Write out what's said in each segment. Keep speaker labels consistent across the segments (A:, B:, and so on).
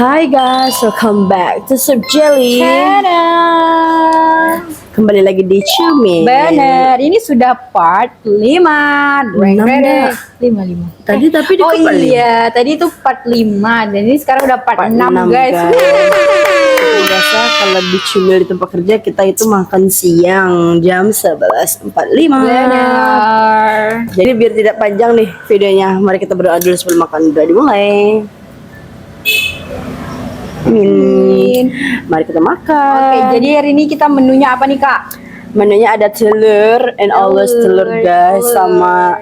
A: Hi guys, welcome back to Soup Jelly.
B: Tada!
A: Kembali lagi di Cumi.
B: Bener, ini sudah part 5.
A: Enam dah.
B: 5.
A: Tadi tapi di
B: Oh
A: part
B: iya, tadi itu part 5 dan ini sekarang udah part 6 guys.
A: Seperti biasa kalau di Cumi di tempat kerja kita itu makan siang jam 11.45.
B: Bener.
A: Jadi biar tidak panjang nih videonya, mari kita berdoa dulu sebelum makan. Doa dimulai. Mari kita makan.
B: Oke, jadi hari ini kita menunya apa nih Kak?
A: Menunya ada telur and always telur guys, sama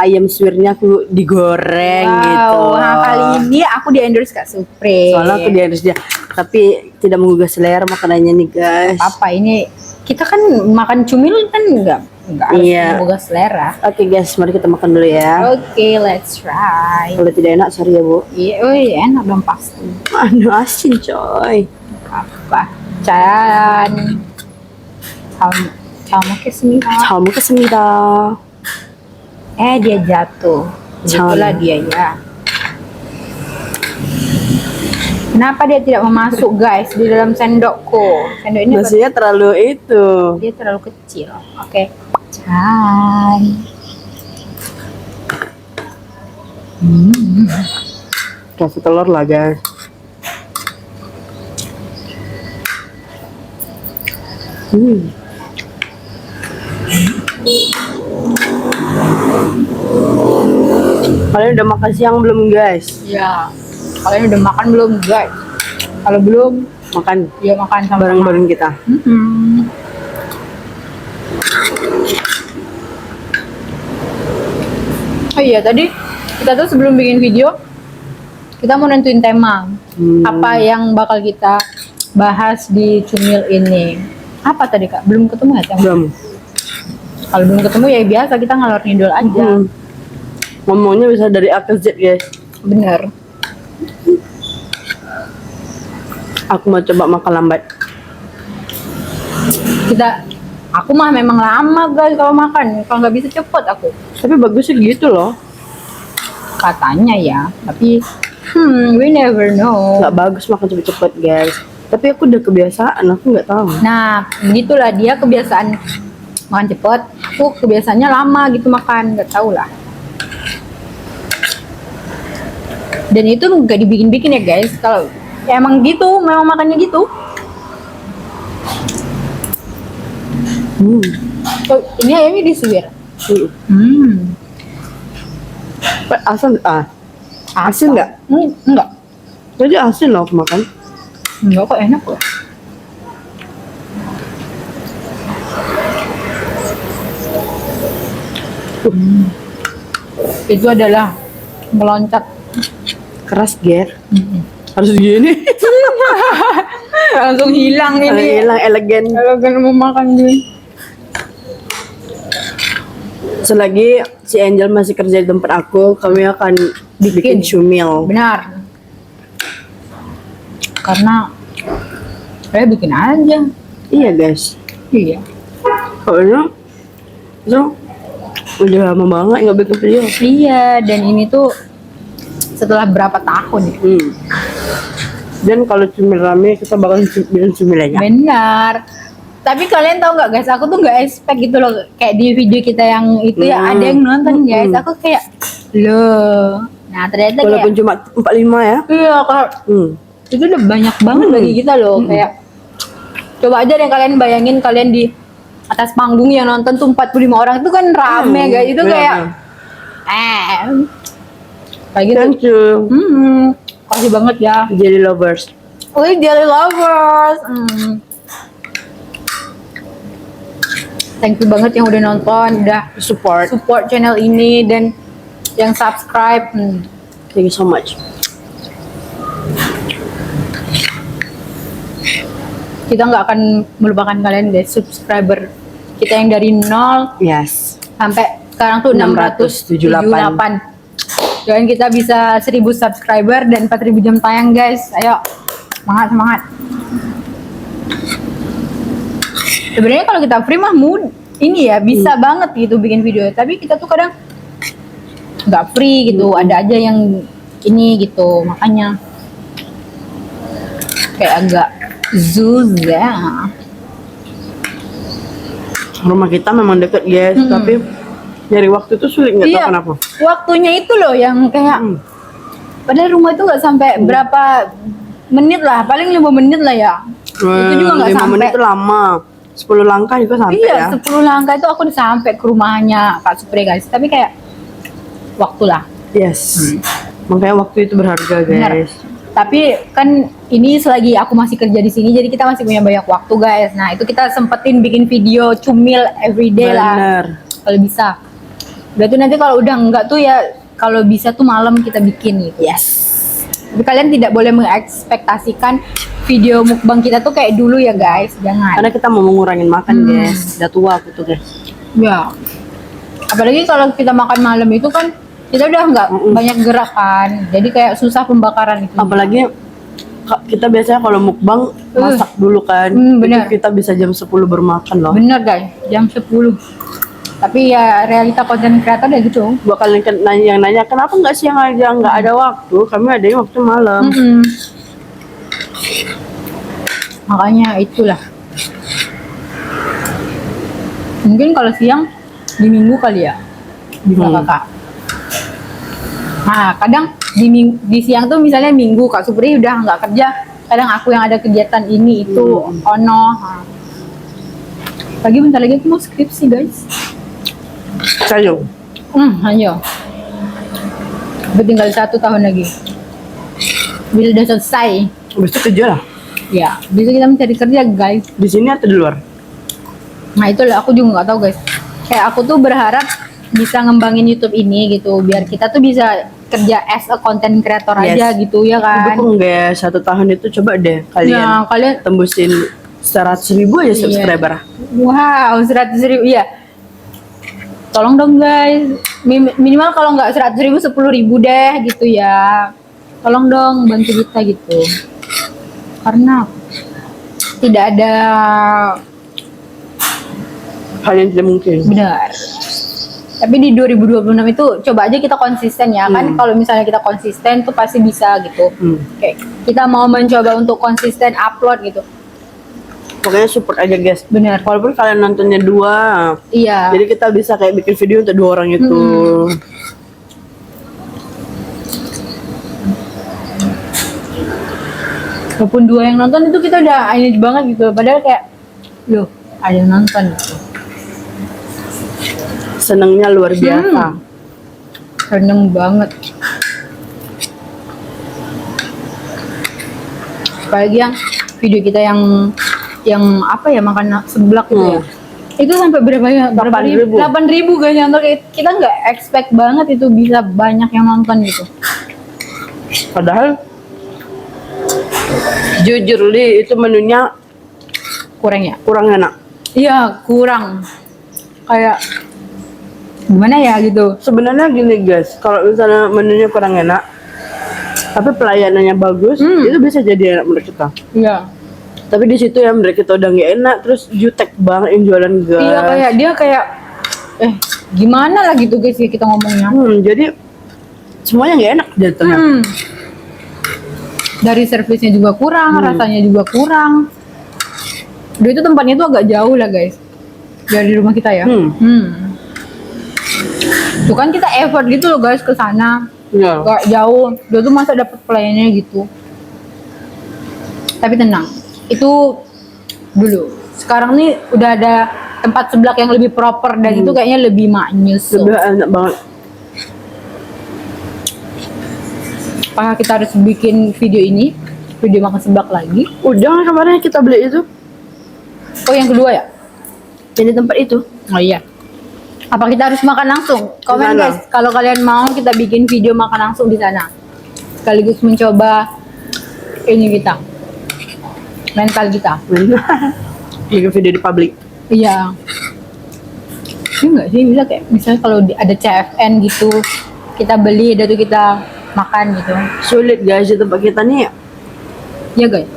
A: ayam suwirnya aku digoreng gitu.
B: Nah kali ini aku di endorse Kak Supre.
A: Soalnya aku harus dia, tapi tidak menggugah selera makanannya nih guys.
B: Apa ini? Kita kan makan cumil kan enggak harus menggugah selera.
A: Oke guys, mari kita makan dulu ya.
B: Oke, let's try.
A: Kalau tidak enak sorry ya bu.
B: Iya, enak dong pasti.
A: Anu asin coy.
B: Apa? 짠. 잘 먹겠습니다.
A: 잘 먹겠습니다.
B: Dia jatuh. Begitulah dia ya. Kenapa dia tidak mau masuk guys di dalam sendokku? Sendok ini
A: Nasinya terlalu itu.
B: dia terlalu kecil. Oke. 짠.
A: Kasih telur lah guys. Kalian udah makan siang belum guys?
B: Ya. Kalian udah makan belum guys? Kalau belum,
A: Makan
B: ya makan sama
A: bareng-bareng kita.
B: Oh iya, tadi kita tuh sebelum bikin video kita mau nentuin tema apa yang bakal kita bahas di cumil ini. Apa tadi Kak? Belum ketemu ya tema?
A: Belum.
B: Kalau belum ketemu ya biasa kita ngalor ngidul aja.
A: Ngomongnya bisa dari A ke Z guys.
B: Bener.
A: Aku mau coba makan lambat.
B: Aku mah memang lama guys kalau makan. Kalau nggak bisa cepet aku.
A: Tapi bagusnya gitu loh.
B: Katanya ya. Tapi we never know.
A: Nggak bagus makan cepet-cepet guys. Tapi aku udah kebiasaan, aku nggak tahu.
B: Nah, begitulah dia kebiasaan makan cepet. Aku kebiasaannya lama gitu makan, nggak tahu lah. Dan itu nggak dibikin-bikin ya guys. Kalau ya emang gitu, memang makannya gitu. Oh, ini ayamnya disuir.
A: Asin asin nggak?
B: Enggak.
A: Tadi asin loh aku makan.
B: Enggak kok, enak loh. Itu adalah meloncat
A: Keras ger. Harus gini.
B: langsung hilang ini.
A: Hilang elegan.
B: Kalau kan mau makan gini.
A: Selagi si Angel masih kerja di tempat aku, kami akan bikin cumil.
B: Benar. Karena saya bikin aja.
A: Iya guys.
B: Iya.
A: Soalnya itu udah lama banget nggak bikin video.
B: Iya, dan ini tuh setelah berapa tahun ya?
A: Dan kalau cumil rame kita bakal bikin cumil aja.
B: Benar. Tapi kalian tahu nggak guys, aku tuh nggak expect gitu loh, kayak di video kita yang itu ya ada yang nonton guys. Aku kayak loh. Nah ternyata
A: Walaupun
B: kayak
A: cuma 45 ya.
B: iya kalau itu udah banyak banget bagi kita loh. Kayak coba aja deh kalian bayangin kalian di atas panggung yang nonton tuh 45 orang itu kan rame guys. Itu kayak kayak gitu.
A: Thank you.
B: Kasih banget ya.
A: Jelly lovers.
B: Jelly lovers. Thank you banget yang udah nonton, udah
A: Support.
B: channel ini dan yang subscribe.
A: Thank you so much.
B: Kita nggak akan melupakan kalian guys, subscriber kita yang dari 0
A: Yes.
B: sampai sekarang tuh 678. Doain kita bisa 1000 subscriber dan 4000 jam tayang guys. Ayo, semangat. Sebenarnya kalau kita free mah ini ya bisa banget gitu bikin video. Tapi kita tuh kadang nggak free gitu. Ada aja yang ini gitu. Makanya kayak agak susah.
A: Rumah kita memang deket guys, tapi nyari waktu itu sulit, nggak tahu kenapa.
B: Waktunya itu loh yang kayak padahal rumah itu nggak sampai berapa menit lah, paling 5 menit lah ya. Itu juga nggak
A: 5
B: sampai.
A: menit itu lama. 10 langkah juga sampai
B: Iya,
A: ya.
B: 10 langkah itu aku udah sampai ke rumahnya Kak Supri guys. Tapi kayak waktu lah.
A: Yes. Makanya waktu itu berharga
B: Benar.
A: guys.
B: Tapi kan ini selagi aku masih kerja di sini, jadi kita masih punya banyak waktu guys. Nah itu kita sempetin bikin video cumil everyday lah,
A: Bener.
B: kalau bisa. Berarti nanti kalau udah enggak tuh ya, kalau bisa tuh malam kita bikin gitu.
A: Yes.
B: Tapi kalian tidak boleh mengekspektasikan video mukbang kita tuh kayak dulu ya guys, jangan.
A: Karena kita mau mengurangin makan guys. Udah tua aku tuh guys.
B: Ya. Apalagi kalau kita makan malam itu kan kita udah nggak banyak gerak kan, jadi kayak susah pembakaran itu.
A: Apalagi kita biasanya kalau mukbang masak dulu kan.
B: Bener.
A: Itu kita bisa jam 10 bermakan loh.
B: Bener guys, jam 10. Tapi ya realita konten kreator ya gitu.
A: Bakal yang nanya kenapa nggak siang aja, nggak ada waktu. Kami ada waktu malam.
B: Makanya itulah. Mungkin kalau siang di minggu kali ya, bisa kakak. Nah kadang di siang tuh misalnya minggu Kak Supri udah nggak kerja, kadang aku yang ada kegiatan ini itu ono. Lagi bentar lagi aku mau skripsi guys.
A: Ayo.
B: Ayo. Tinggal 1 tahun lagi. Bila udah selesai,
A: Habis itu kerja lah.
B: ya bisa kita mencari kerja guys.
A: Di sini atau di luar?
B: Nah itu lah aku juga nggak tahu guys. Kayak aku tuh berharap bisa ngembangin YouTube ini gitu, biar kita tuh bisa kerja as a content creator aja gitu ya kan.
A: Dukung guys, 1 tahun itu coba deh kalian.
B: Ya, kalian
A: tembusin 100.000 aja subscriber.
B: wow 100.000 iya. Tolong dong guys, minimal kalau nggak 100.000 10.000 deh gitu ya. Tolong dong bantu kita gitu. Karena tidak ada
A: Hal yang tidak mungkin.
B: benar. Tapi di 2026 itu coba aja kita konsisten ya kan. Kalau misalnya kita konsisten tuh pasti bisa gitu. Kayak kita mau mencoba untuk konsisten upload gitu.
A: Pokoknya support aja guys.
B: Benar.
A: Walaupun kalian nontonnya 2,
B: Iya.
A: jadi kita bisa kayak bikin video untuk 2 orang itu.
B: Walaupun 2 yang nonton itu kita udah ini banget gitu. Padahal kayak loh ada yang nonton gitu.
A: Senengnya luar biasa.
B: Seneng banget. Apalagi yang video kita yang apa ya, makan seblak gitu ya. Itu sampai berapa ya?
A: 8.000.
B: 8.000 guys yang nonton. Kita nggak expect banget itu bisa banyak yang nonton gitu.
A: Padahal jujur Li, itu menunya
B: Kurang ya?
A: kurang enak.
B: Iya, kurang. Kayak gimana ya gitu.
A: Sebenarnya gini guys, kalau misalnya menunya kurang enak, tapi pelayanannya bagus, itu bisa jadi enak menurut kita.
B: Iya.
A: Tapi di situ ya menurut kita udah nggak enak, terus jutek banget yang jualan guys.
B: Iya, kayak dia kayak gimana lah gitu guys ya kita ngomongnya.
A: Jadi semuanya nggak enak jatuhnya.
B: Dari servisnya juga kurang, rasanya juga kurang. Udah itu tempatnya tuh agak jauh lah guys dari rumah kita ya. Tuh kan kita effort gitu loh guys ke sana.
A: Iya.
B: Gak jauh. Udah tuh masa dapet pelayanannya gitu. Tapi tenang, itu dulu. Sekarang nih udah ada tempat seblak yang lebih proper dan itu kayaknya lebih maknyus.
A: Lebih enak banget.
B: Apakah kita harus bikin video ini? Video makan seblak lagi?
A: Udah kemarin kita beli itu.
B: Oh yang kedua ya?
A: Ini tempat itu.
B: Oh iya. Apa kita harus makan langsung? Komen
A: Di sana.
B: guys, kalau kalian mau kita bikin video makan langsung di sana. Sekaligus mencoba ini kita. Mental kita.
A: Bikin video di publik.
B: Iya. Ini enggak sih bisa kayak misalnya kalau ada CFN gitu, kita beli dan tuh kita makan gitu.
A: Sulit guys di tempat kita nih.
B: Ya guys.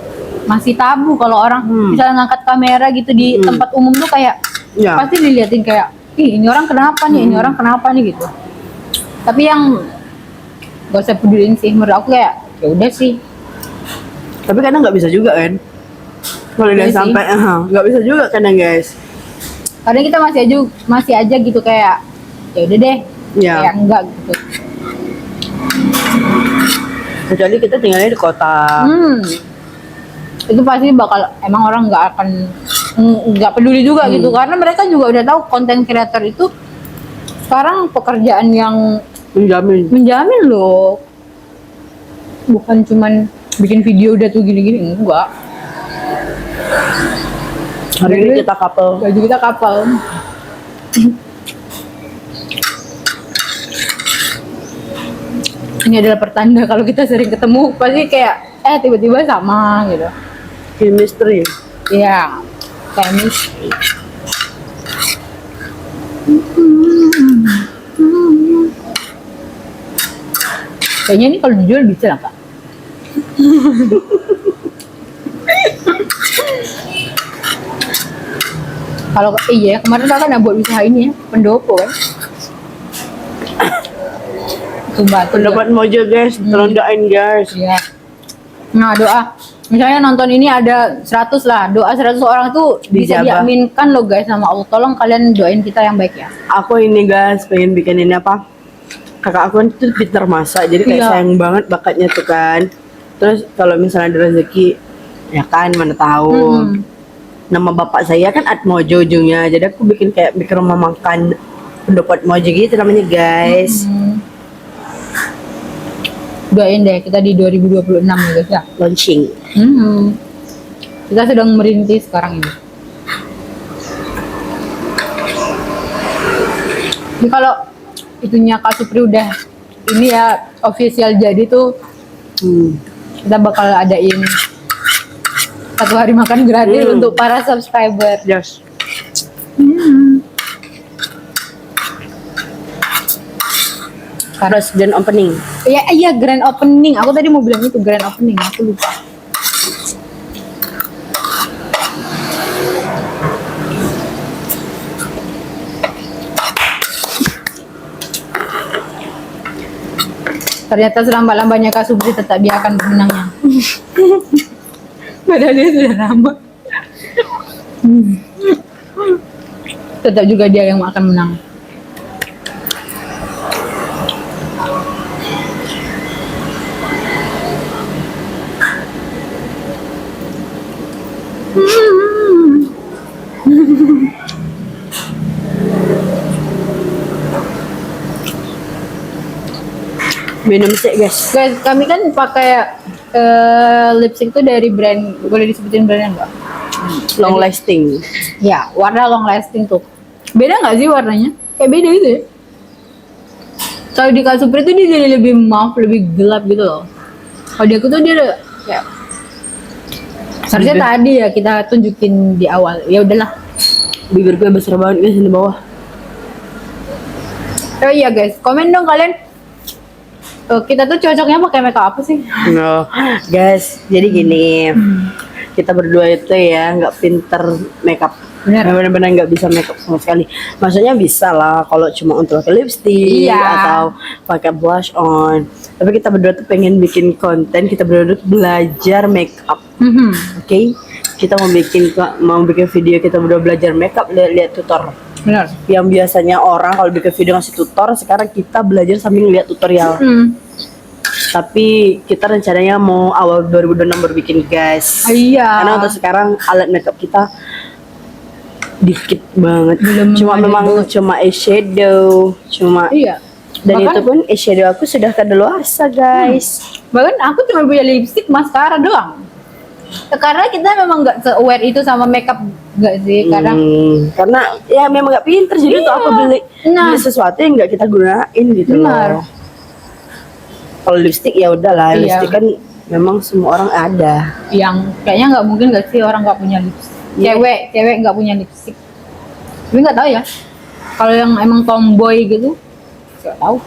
B: Masih tabu kalau orang misalnya ngangkat kamera gitu di tempat umum tuh kayak
A: Ya.
B: pasti diliatin kayak ih ini orang kenapa nih, ini orang kenapa nih gitu. Tapi yang gak usah peduliin sih, menurut aku kayak ya udah sih.
A: Tapi kadang nggak bisa juga kan. Kalau udah
B: Iya sih.
A: sampai, nggak bisa juga kadang guys.
B: Kadang kita masih aja gitu kayak ya udah deh,
A: Iya.
B: kayak enggak gitu.
A: Kecuali kita tinggalnya di kota.
B: Itu pasti bakal emang orang nggak peduli juga gitu, karena mereka juga udah tahu konten creator itu sekarang pekerjaan yang menjamin loh, bukan cuman bikin video udah tuh gini-gini, enggak.
A: Hari ini kita couple.
B: Gaji kita kapal. Ini adalah pertanda kalau kita sering ketemu pasti kayak tiba-tiba sama gitu.
A: Chemistry.
B: Iya, chemistry. Kayaknya ini kalau dijual bisa lah kak. Kalau iya kemarin kakak nak buat usaha ini ya, pendopo kan. Coba
A: Pendapat Mojo guys, tolong doain guys.
B: Iya. Nah doa, misalnya nonton ini ada 100 lah, doa 100 orang tuh bisa
A: Dijabah.
B: diaminkan loh guys sama Allah. Tolong kalian doain kita yang baik ya.
A: Aku ini guys pengen bikin ini apa? Kakak aku kan tuh pintar masak, jadi kayak
B: Iya.
A: sayang banget bakatnya tuh kan. Terus kalau misalnya ada rezeki, ya kan mana tahu. Nama bapak saya kan Atmojo ujungnya, jadi aku bikin rumah makan pendapat Mojo gitu namanya guys.
B: Doain deh kita di 2026 ya guys ya.
A: Launching.
B: Kita sedang merintis sekarang ini. Jadi kalau itunya Kak Supri udah ini ya official jadi tuh kita bakal adain 1 hari makan gratis untuk para subscriber.
A: Yes. Terus grand opening.
B: Iya grand opening. Aku tadi mau bilang itu grand opening, aku lupa. Ternyata selambat-lambatnya Kak Supri tetap dia akan pemenangnya. Padahal dia sudah lama. Tetap juga dia yang akan menang.
A: Minum sih guys.
B: Guys, kami kan pakai lipstick tuh dari brand, boleh disebutin brandnya enggak?
A: Long lasting.
B: Ya, warna long lasting tuh. Beda nggak sih warnanya? Kayak beda gitu ya? Kalau di Kak Supri tuh dia jadi lebih maaf, lebih gelap gitu loh. Kalau di aku tuh dia ada kayak seharusnya tadi ya kita tunjukin di awal. Ya udahlah.
A: Bibir gue besar banget guys di bawah.
B: Oh iya guys, komen dong kalian. Kita tuh cocoknya pakai makeup apa sih?
A: No, guys, jadi gini, kita berdua itu ya nggak pinter makeup,
B: Bener.
A: benar-benar nggak bisa makeup sama sekali. Maksudnya bisa lah kalau cuma untuk pakai lipstick
B: Iya.
A: atau pakai blush on. Tapi kita berdua tuh pengen bikin konten, kita berdua tuh belajar makeup, oke? Kita mau bikin video kita berdua belajar makeup, lihat tutor.
B: Benar.
A: Yang biasanya orang kalau bikin video ngasih tutor, sekarang kita belajar sambil lihat tutorial. Tapi kita rencananya mau awal 2026 baru bikin guys.
B: Iya.
A: Karena untuk sekarang alat makeup kita dikit banget.
B: Belum
A: Cuma
B: ada
A: memang
B: banget.
A: cuma eyeshadow, cuma
B: Iya.
A: dan
B: Bahkan-
A: itu pun eyeshadow aku sudah kadaluarsa guys.
B: Bahkan aku cuma punya lipstick, maskara doang. Karena kita memang nggak se-aware itu sama makeup, nggak sih?
A: Karena ya memang nggak pinter, jadi untuk
B: Iya.
A: apa beli
B: Nah.
A: sesuatu yang nggak kita gunain gitu
B: Benar.
A: loh. Kalau lipstick ya udahlah,
B: Iya.
A: lipstick kan memang semua orang ada.
B: Yang kayaknya nggak mungkin nggak sih orang nggak punya lipstick.
A: Iya.
B: Cewek nggak punya lipstick. Tapi nggak tahu ya. Kalau yang emang tomboy gitu, nggak tahu.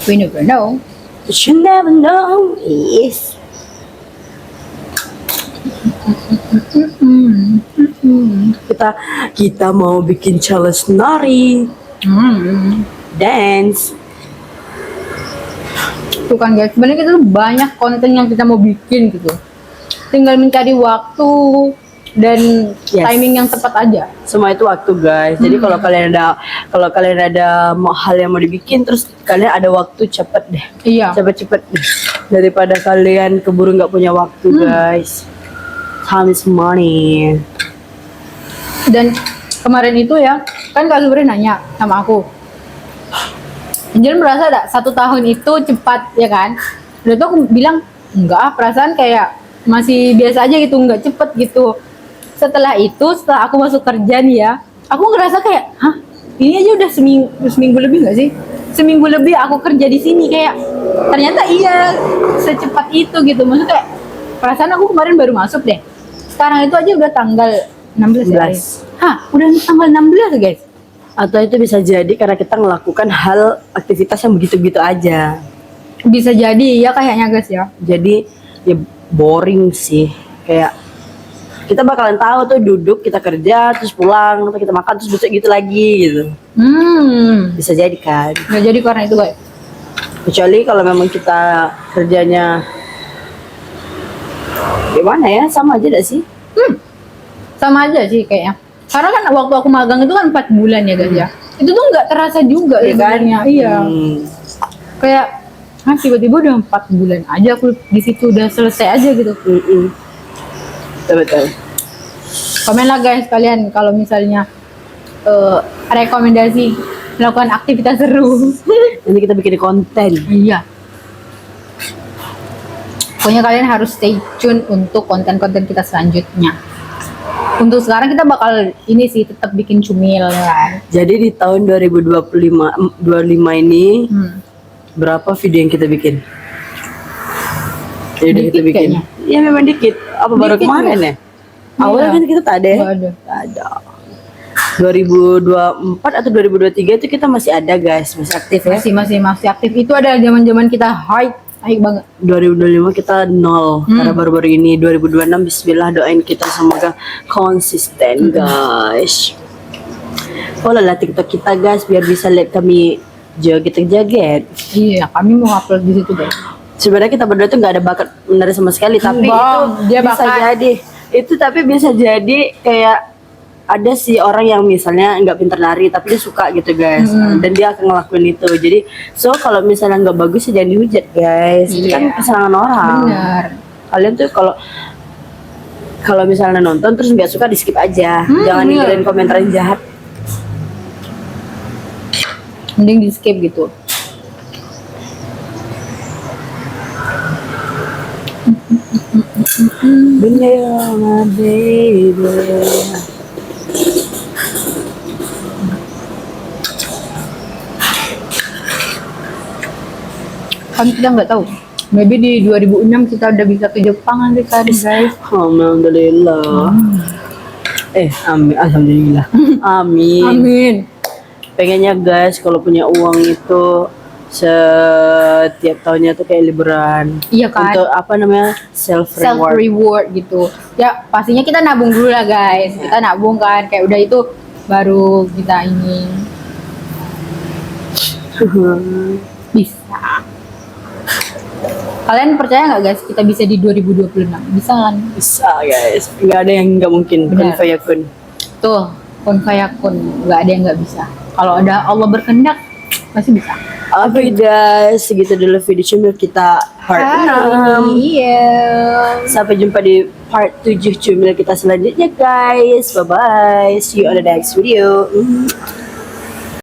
B: We never know.
A: You never know. Yes. Kita mau bikin challenge nari, dance.
B: Tuh kan guys, sebenarnya kita tuh banyak konten yang kita mau bikin gitu.
A: Tinggal
B: mencari waktu dan timing yang tepat aja.
A: Semua itu waktu guys. Jadi kalau kalian ada hal yang mau dibikin, terus kalian ada waktu, cepet deh.
B: Iya.
A: Cepet deh. Daripada kalian keburu nggak punya waktu guys. Time is money.
B: Dan kemarin itu ya, kan Kak Zubri nanya sama aku, Angel merasa gak 1 tahun itu cepat ya kan? Udah tuh aku bilang enggak, perasaan kayak masih biasa aja gitu, nggak cepet gitu. Setelah aku masuk kerja nih ya, aku ngerasa kayak, hah, ini aja udah seminggu lebih nggak sih? Seminggu lebih aku kerja di sini, kayak ternyata iya secepat itu gitu. Maksudnya kayak perasaan aku kemarin baru masuk deh. Sekarang itu aja udah tanggal 16 ya? Hah, udah tanggal 16 guys.
A: Atau itu bisa jadi karena kita melakukan hal aktivitas yang begitu-begitu aja.
B: Bisa jadi ya kayaknya guys ya.
A: Jadi ya boring sih. Kayak kita bakalan tahu tuh duduk, kita kerja, terus pulang, terus kita makan, terus besok gitu lagi gitu. Bisa jadi kan.
B: Bisa jadi karena itu guys.
A: Kecuali kalau memang kita kerjanya gimana ya, sama aja gak sih?
B: Sama aja sih kayaknya. Karena kan waktu aku magang itu kan 4 bulan ya guys ya. Itu tuh nggak terasa juga
A: Iya kan?
B: sebenarnya. Iya. Kayak tiba-tiba udah 4 bulan aja aku di situ, udah selesai aja gitu.
A: Betul.
B: Komen lah guys kalian kalau misalnya rekomendasi melakukan aktivitas seru.
A: Nanti kita bikin konten.
B: Iya. Pokoknya kalian harus stay tune untuk konten-konten kita selanjutnya. Untuk sekarang kita bakal ini sih tetap bikin cumil kan.
A: Jadi di tahun 2025 ini berapa video yang kita bikin? Ya udah kita bikin.
B: Kayaknya.
A: Ya memang dikit. Apa baru
B: Dikit,
A: kemarin ya? Awalnya kan kita tak ada.
B: Nggak ada.
A: 2024 atau 2023 itu kita masih ada guys, masih aktif ya.
B: Masih aktif. Itu ada zaman-zaman kita high banget.
A: 2025 kita nol karena baru-baru ini. 2026 bismillah, doain kita semoga konsisten guys. Follow lah TikTok kita guys biar bisa lihat kami joget-joget.
B: Iya, kami mau upload di situ guys.
A: Sebenarnya kita berdua tuh nggak ada bakat menari sama sekali, tapi
B: dia
A: bisa
B: bakat.
A: jadi. Itu tapi bisa jadi kayak ada sih orang yang misalnya nggak pintar nari tapi dia suka gitu guys, dan dia akan ngelakuin itu. Jadi kalau misalnya nggak bagus ya jangan dihujat guys. Itu kan kesenangan orang.
B: Benar.
A: Kalian tuh kalau misalnya nonton terus nggak suka di skip aja, jangan ninggalin komentar yang jahat.
B: Mending di skip gitu.
A: Dunia my baby.
B: Kan kita nggak tahu. Maybe di 2006 kita udah bisa ke Jepang nanti kan guys.
A: Alhamdulillah. Amin. Alhamdulillah. Amin.
B: Amin.
A: Pengennya guys kalau punya uang itu setiap tahunnya tuh kayak liburan.
B: Iya kan?
A: Untuk apa namanya? Self
B: reward gitu. Ya pastinya kita nabung dulu lah guys. Kita nabung kan, kayak udah itu baru kita ini bisa. Kalian percaya nggak guys kita bisa di 2026? Bisa kan?
A: Bisa guys. Nggak ada yang nggak mungkin. Kun fayakun.
B: Tuh, kun fayakun. Nggak ada yang nggak bisa. Kalau ada Allah berkehendak pasti bisa.
A: Oke guys, segitu dulu video cumil kita part 6.
B: Iya.
A: Sampai jumpa di part 7 cumil kita selanjutnya guys. Bye bye. See you on the next video.